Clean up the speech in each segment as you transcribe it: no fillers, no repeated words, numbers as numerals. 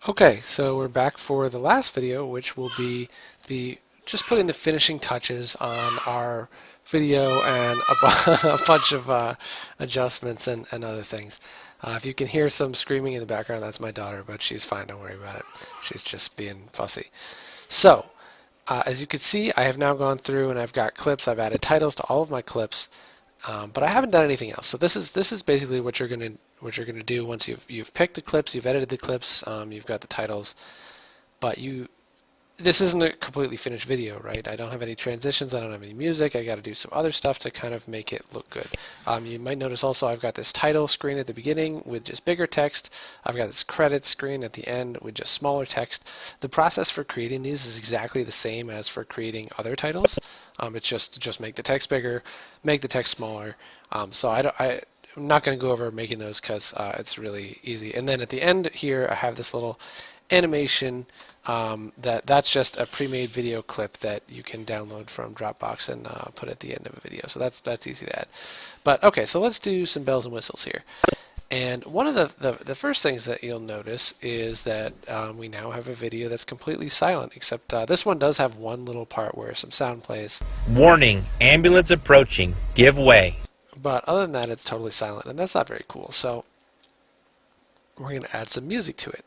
Okay, so we're back for the last video, which will be the just putting the finishing touches on our video and a bunch of adjustments and other things. If you can hear some screaming in the background, that's my daughter, but she's fine. Don't worry about it. She's just being fussy. So, as you can see, I have now gone through and I've got clips. I've added titles to all of my clips. But I haven't done anything else. So this is basically what you're gonna do once you've picked the clips, you've edited the clips, you've got the titles, but this isn't a completely finished video, right? I don't have any transitions, I don't have any music, I got to do some other stuff to kind of make it look good. You might notice also I've got this title screen at the beginning with just bigger text. I've got this credits screen at the end with just smaller text. The process for creating these is exactly the same as for creating other titles. It's just make the text bigger, make the text smaller. So I'm not going to go over making those because it's really easy. And then at the end here, I have this little animation that's just a pre-made video clip that you can download from Dropbox and put at the end of a video. So that's easy to add. But okay, so let's do some bells and whistles here. And one of the first things that you'll notice is that we now have a video that's completely silent, except this one does have one little part where some sound plays. Warning, ambulance approaching. Give way. But other than that, it's totally silent, and that's not very cool. So we're going to add some music to it.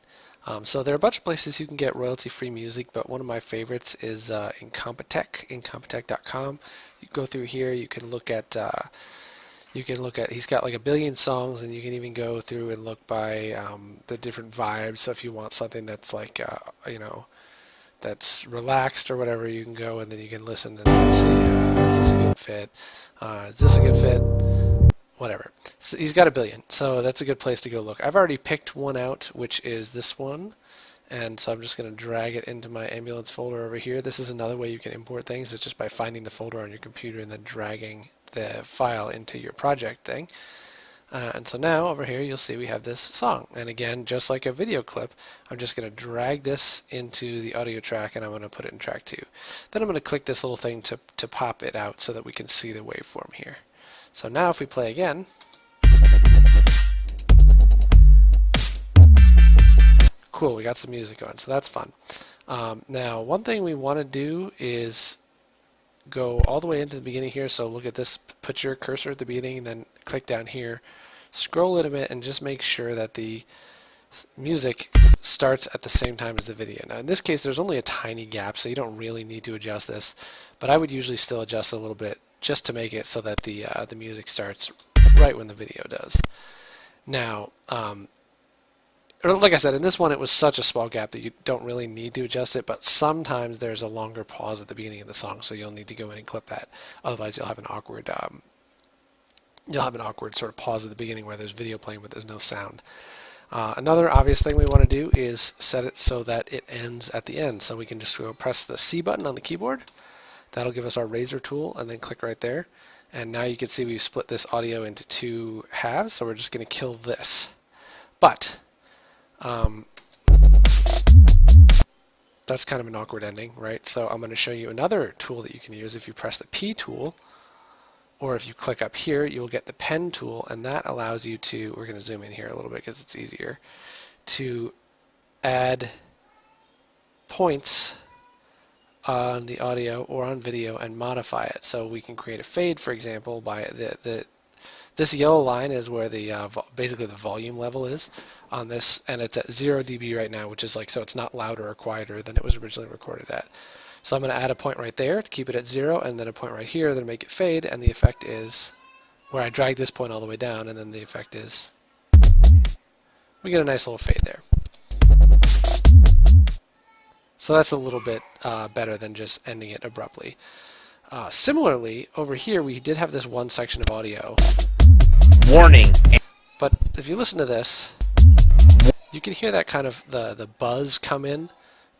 So there are a bunch of places you can get royalty-free music, but one of my favorites is Incompetech, incompetech.com. You go through here, you can look at he's got like a billion songs, and you can even go through and look by the different vibes. So if you want something that's like that's relaxed or whatever, you can go and then you can listen and see is this a good fit? Is this a good fit? Whatever. So he's got a billion, so that's a good place to go look. I've already picked one out, which is this one, and so I'm just going to drag it into my ambulance folder over here. This is another way you can import things. It's just by finding the folder on your computer and then dragging the file into your project thing. And so now over here you'll see we have this song, and again, just like a video clip, I'm just going to drag this into the audio track and I'm going to put it in track 2. Then I'm going to click this little thing to pop it out so that we can see the waveform here. So now if we play again, cool, we got some music going, so that's fun. Now one thing we want to do is go all the way into the beginning here, so look at this, put your cursor at the beginning and then click down here, scroll it a bit and just make sure that the music starts at the same time as the video. Now in this case there's only a tiny gap, so you don't really need to adjust this, but I would usually still adjust a little bit just to make it so that the music starts right when the video does. Now, like I said, in this one it was such a small gap that you don't really need to adjust it, but sometimes there's a longer pause at the beginning of the song, so you'll need to go in and clip that. Otherwise you'll have an awkward sort of pause at the beginning where there's video playing but there's no sound. Another obvious thing we want to do is set it so that it ends at the end. So we can just go press the C button on the keyboard. That'll give us our razor tool, and then click right there. And now you can see we've split this audio into 2 halves, so we're just going to kill this. But that's kind of an awkward ending, right? So I'm going to show you another tool that you can use. If you press the P tool, or if you click up here, you'll get the pen tool, and that allows you to, we're going to zoom in here a little bit because it's easier, to add points on the audio or on video and modify it. So we can create a fade, for example, by this yellow line is where the basically the volume level is on this, and it's at 0 dB right now, which is like, so it's not louder or quieter than it was originally recorded at. So I'm going to add a point right there to keep it at 0, and then a point right here to make it fade, and the effect is where I drag this point all the way down, and then the effect is we get a nice little fade there. So that's a little bit better than just ending it abruptly. Similarly, over here we did have this one section of audio. Warning. But if you listen to this, you can hear that kind of the buzz come in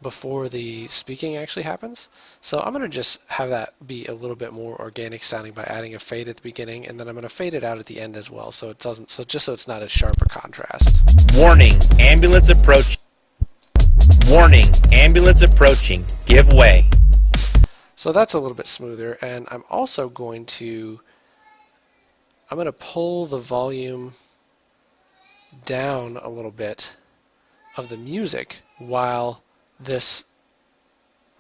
before the speaking actually happens. So I'm going to just have that be a little bit more organic sounding by adding a fade at the beginning, and then I'm going to fade it out at the end as well, so it doesn't, so just so it's not as sharp a contrast. Warning, ambulance approaching. Warning, ambulance approaching. Give way. So that's a little bit smoother, and I'm also going to pull the volume down a little bit of the music while this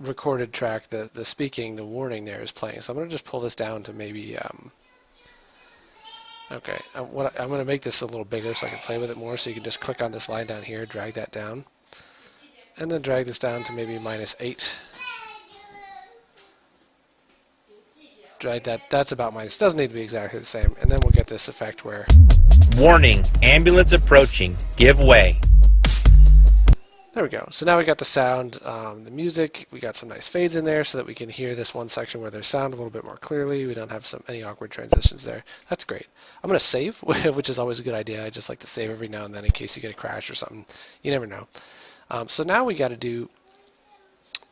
recorded track, the speaking, the warning there is playing. So I'm going to just pull this down to maybe, okay, I'm going to make this a little bigger so I can play with it more. So you can just click on this line down here, drag that down, and then drag this down to maybe -8. Drag that, that's about minus, doesn't need to be exactly the same. And then we'll get this effect where... Warning, ambulance approaching. Give way. There we go. So now we got the sound, the music. We got some nice fades in there so that we can hear this one section where there's sound a little bit more clearly. We don't have any awkward transitions there. That's great. I'm going to save, which is always a good idea. I just like to save every now and then in case you get a crash or something. You never know. So now we got to do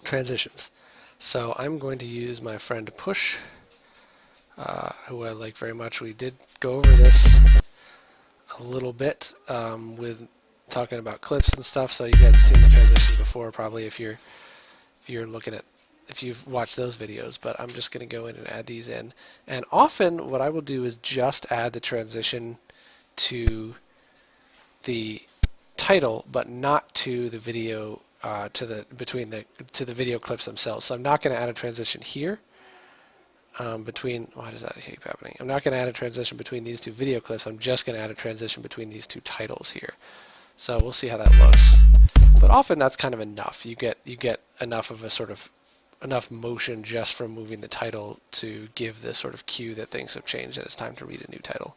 transitions. So I'm going to use my friend Push, who I like very much. We did go over this a little bit with talking about clips and stuff, so you guys have seen the transitions before probably if you're looking at, if you've watched those videos, but I'm just going to go in and add these in. And often what I will do is just add the transition to the title, but not to the video, to the video clips themselves. So I'm not going to add a transition here between, why does that keep happening? I'm not going to add a transition between these two video clips. I'm just going to add a transition between these two titles here. So we'll see how that looks. But often that's kind of enough. You get enough of a sort of enough motion just from moving the title to give this sort of cue that things have changed and it's time to read a new title.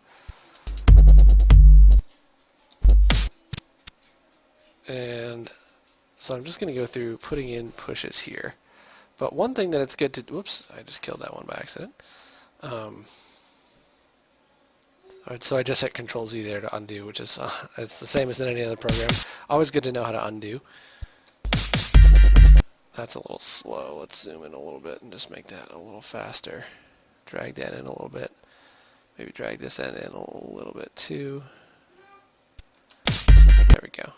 And so I'm just going to go through putting in pushes here. But one thing that it's good to, whoops, I just killed that one by accident. So I just hit Control-Z there to undo, which is it's the same as in any other program. Always good to know how to undo. That's a little slow. Let's zoom in a little bit and just make that a little faster. Drag that in a little bit. Maybe drag this end in a little bit too. There we go.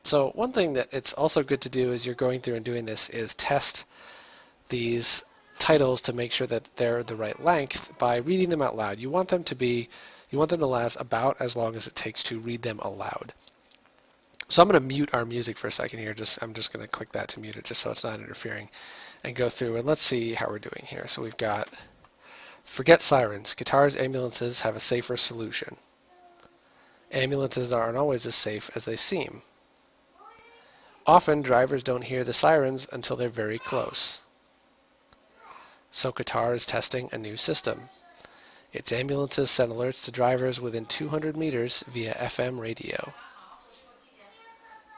So one thing that it's also good to do as you're going through and doing this is test these titles to make sure that they're the right length by reading them out loud. You want them to last about as long as it takes to read them aloud. So I'm going to mute our music for a second here. I'm just going to click that to mute it just so it's not interfering, and go through and let's see how we're doing here. So we've got forget sirens. Qatar's ambulances have a safer solution. Ambulances aren't always as safe as they seem. Often drivers don't hear the sirens until they're very close. So Qatar is testing a new system. Its ambulances send alerts to drivers within 200 meters via FM radio.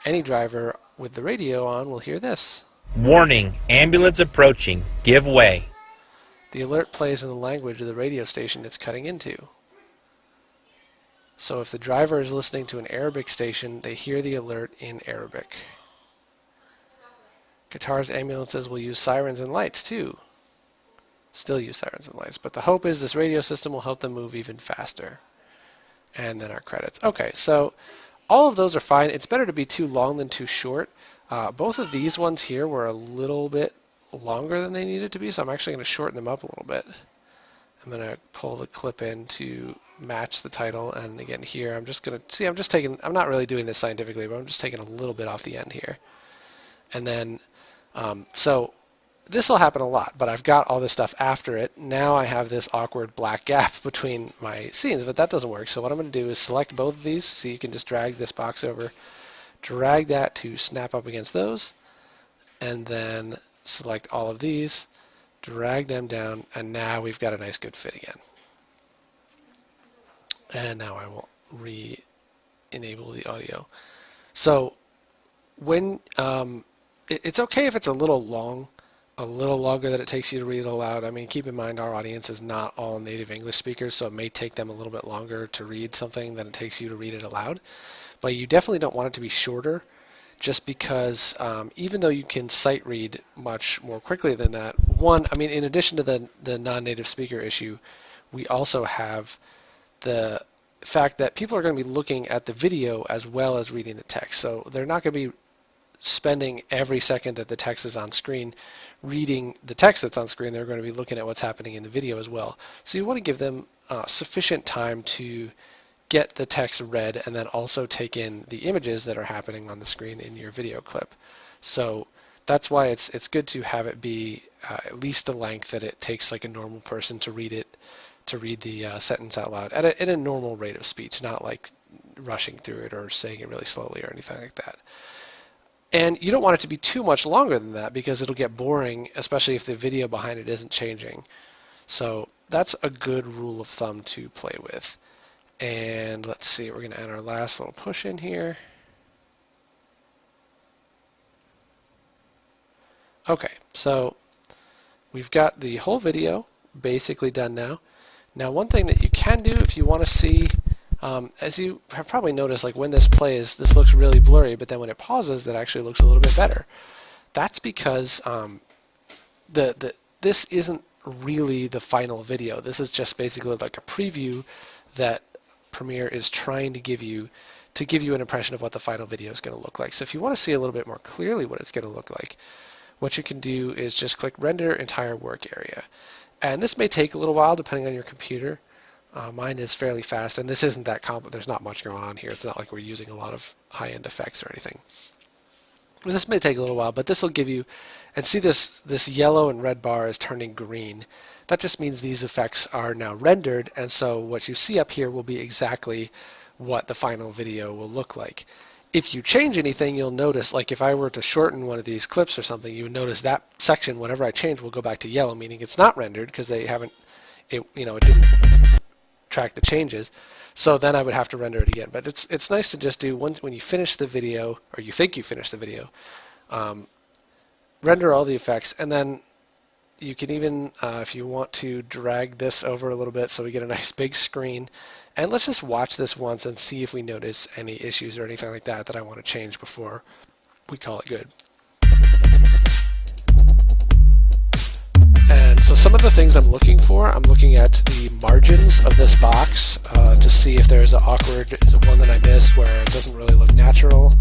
Any driver with the radio on will hear this. Warning, ambulance approaching. Give way. The alert plays in the language of the radio station it's cutting into. So if the driver is listening to an Arabic station, they hear the alert in Arabic. Qatar's ambulances will use sirens and lights too. Still use sirens and lights, but the hope is this radio system will help them move even faster. And then our credits. Okay, so all of those are fine. It's better to be too long than too short. Both of these ones here were a little bit longer than they needed to be, so I'm actually going to shorten them up a little bit. I'm going to pull the clip in to match the title, and again here I'm just going to see, I'm not really doing this scientifically, but I'm just taking a little bit off the end here. And then so this will happen a lot, but I've got all this stuff after it. Now I have this awkward black gap between my scenes, but that doesn't work. So what I'm going to do is select both of these, so you can just drag this box over, drag that to snap up against those, and then select all of these, drag them down, and now we've got a nice good fit again. And now I will re-enable the audio. So when it's okay if it's a little long, a little longer than it takes you to read it aloud. I mean, keep in mind our audience is not all native English speakers, so it may take them a little bit longer to read something than it takes you to read it aloud. But you definitely don't want it to be shorter, just because even though you can sight read much more quickly than that, in addition to the non-native speaker issue, we also have the fact that people are going to be looking at the video as well as reading the text. So they're not going to be spending every second that the text is on screen reading the text that's on screen. They're going to be looking at what's happening in the video as well. So you want to give them sufficient time to get the text read and then also take in the images that are happening on the screen in your video clip. So that's why it's good to have it be at least the length that it takes like a normal person to read it, to read the sentence out loud at a normal rate of speech, not like rushing through it or saying it really slowly or anything like that. And you don't want it to be too much longer than that because it'll get boring, especially if the video behind it isn't changing. So that's a good rule of thumb to play with. And let's see, we're going to add our last little push in here. Okay, so we've got the whole video basically done now. Now one thing that you can do if you want to see, as you have probably noticed, like when this plays, this looks really blurry, but then when it pauses, that actually looks a little bit better. That's because this isn't really the final video. This is just basically like a preview that Premiere is trying to give you an impression of what the final video is going to look like. So if you want to see a little bit more clearly what it's going to look like, what you can do is just click Render Entire Work Area. And this may take a little while depending on your computer. Mine is fairly fast, and this isn't that complex. There's not much going on here. It's not like we're using a lot of high-end effects or anything. Well, this may take a little while, but this will give you, and see this yellow and red bar is turning green. That just means these effects are now rendered, and so what you see up here will be exactly what the final video will look like. If you change anything, you'll notice, like if I were to shorten one of these clips or something, you would notice that section, whatever I change, will go back to yellow, meaning it's not rendered because they haven't, it didn't track the changes. So then I would have to render it again. But it's nice to just do when you finish the video, or you think you finished the video, render all the effects, and then you can even, if you want to, drag this over a little bit so we get a nice big screen. And let's just watch this once and see if we notice any issues or anything like that that I want to change before we call it good. And so some of the things I'm looking for, I'm looking at the margins of this box to see if there's an awkward one that I missed where it doesn't really look natural.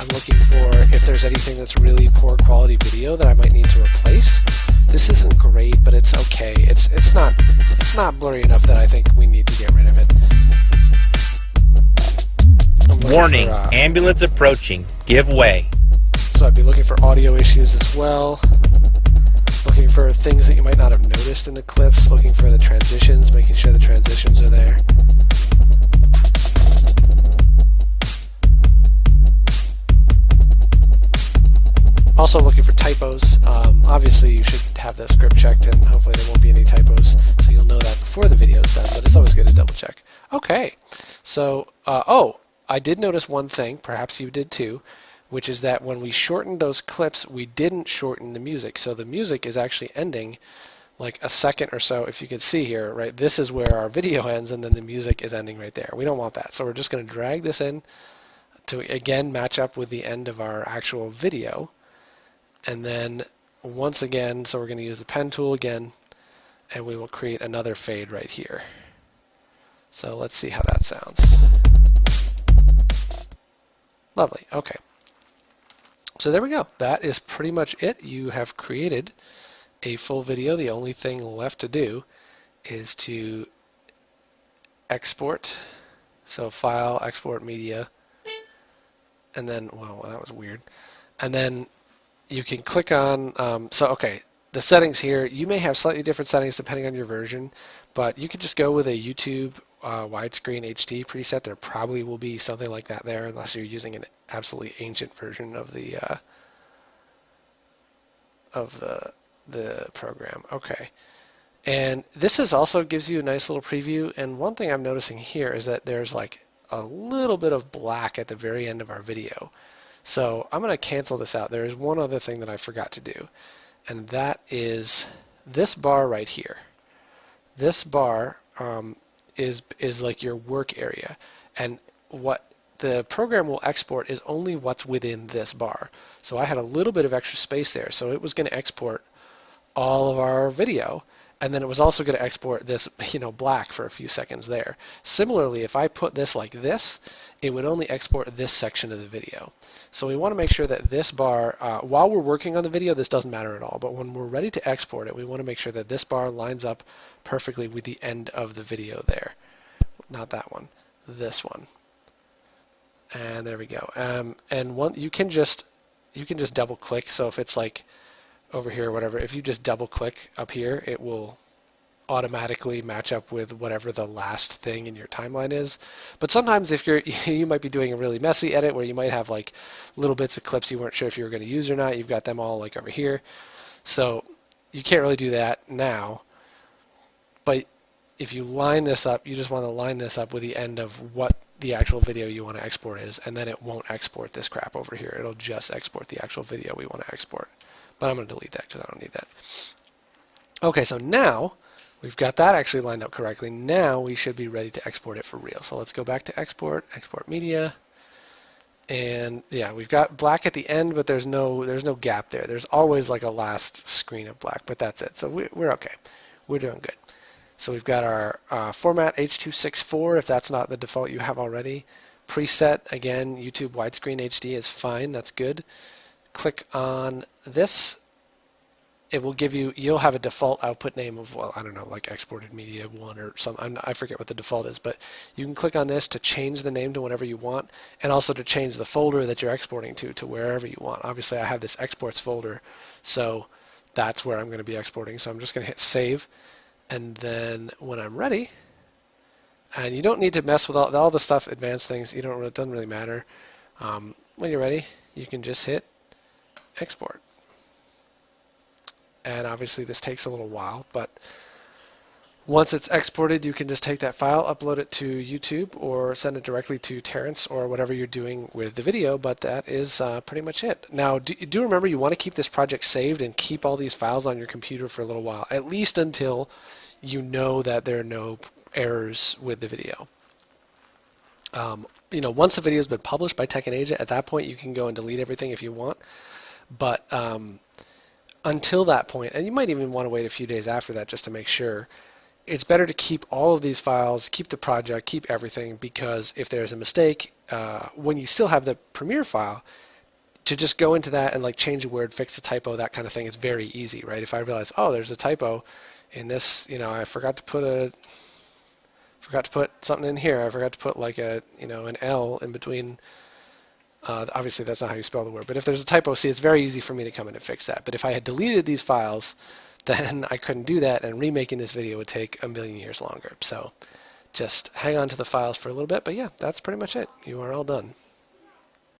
I'm looking for if there's anything that's really poor quality video that I might need to replace. This isn't great, but it's okay. It's not blurry enough that I think we need to get rid of it. Warning, ambulance approaching. Give way. So I'd be looking for audio issues as well. Looking for things that you might not have noticed in the clips. Looking for the transitions, making sure the transitions are there. Also looking for typos. Obviously you should have the script checked and hopefully there won't be any typos, so you'll know that before the video is done, but it's always good to double check. Okay, so, I did notice one thing, perhaps you did too, which is that when we shortened those clips, we didn't shorten the music. So the music is actually ending like a second or so, if you can see here, right? This is where our video ends and then the music is ending right there. We don't want that, so we're just going to drag this in to, again, match up with the end of our actual video. And then once again, so we're going to use the pen tool again, and we will create another fade right here. So let's see how that sounds. Lovely, okay. So there we go. That is pretty much it. You have created a full video. The only thing left to do is to export. So File, Export Media, and then, well, that was weird. And then you can click on, okay, the settings here, you may have slightly different settings depending on your version, but you could just go with a YouTube widescreen HD preset. There probably will be something like that there, unless you're using an absolutely ancient version of the program. Okay, and this also gives you a nice little preview. And one thing I'm noticing here is that there's like a little bit of black at the very end of our video. So I'm going to cancel this out. There is one other thing that I forgot to do, and that is this bar right here. This bar is like your work area, and what the program will export is only what's within this bar. So I had a little bit of extra space there, so it was going to export all of our video, and then it was also going to export this, black for a few seconds there. Similarly, if I put this like this, it would only export this section of the video. So we want to make sure that this bar, while we're working on the video, this doesn't matter at all, but when we're ready to export it, we want to make sure that this bar lines up perfectly with the end of the video there. Not that one. this one. And there we go. And you can just double click. So if it's like over here or whatever, if you just double click up here, it will automatically match up with whatever the last thing in your timeline is. But sometimes if you might be doing a really messy edit where you might have like little bits of clips you weren't sure if you were going to use or not. You've got them all like over here. So you can't really do that now. But if you line this up, you just want to line this up with the end of what the actual video you want to export is, and then it won't export this crap over here. It'll just export the actual video we want to export. But I'm going to delete that because I don't need that. Okay, so now we've got that actually lined up correctly. Now we should be ready to export it for real. So let's go back to export media. And yeah, we've got black at the end, but there's no gap there. There's always like a last screen of black, but that's it. So we're okay. We're doing good. So we've got our format H.264 if that's not the default you have already. Preset, again, YouTube widescreen HD is fine. That's good. Click on this. It will give you'll have a default output name of, well, I don't know, like exported media 1 or something. I forget what the default is, but you can click on this to change the name to whatever you want, and also to change the folder that you're exporting to wherever you want. Obviously, I have this exports folder, so that's where I'm going to be exporting. So I'm just going to hit save, and then when I'm ready, and you don't need to mess with all the stuff, advanced things. It doesn't really matter. When you're ready, you can just hit export. And obviously this takes a little while, but once it's exported, you can just take that file, upload it to YouTube, or send it directly to Terrence or whatever you're doing with the video, but that is pretty much it. Now, do remember you want to keep this project saved and keep all these files on your computer for a little while, at least until you know that there are no errors with the video. Once the video has been published by Tech and Asia, at that point you can go and delete everything if you want, but until that point, and you might even want to wait a few days after that just to make sure, it's better to keep all of these files, keep the project, keep everything, because if there's a mistake, when you still have the Premiere file, to just go into that and like change a word, fix a typo, that kind of thing is very easy, right? If I realize, oh, there's a typo in this, I forgot to put something in here. I forgot to put like an L in between. Obviously, that's not how you spell the word. But if there's a typo, see, it's very easy for me to come in and fix that. But if I had deleted these files, then I couldn't do that, and remaking this video would take a million years longer. So just hang on to the files for a little bit. But yeah, that's pretty much it. You are all done.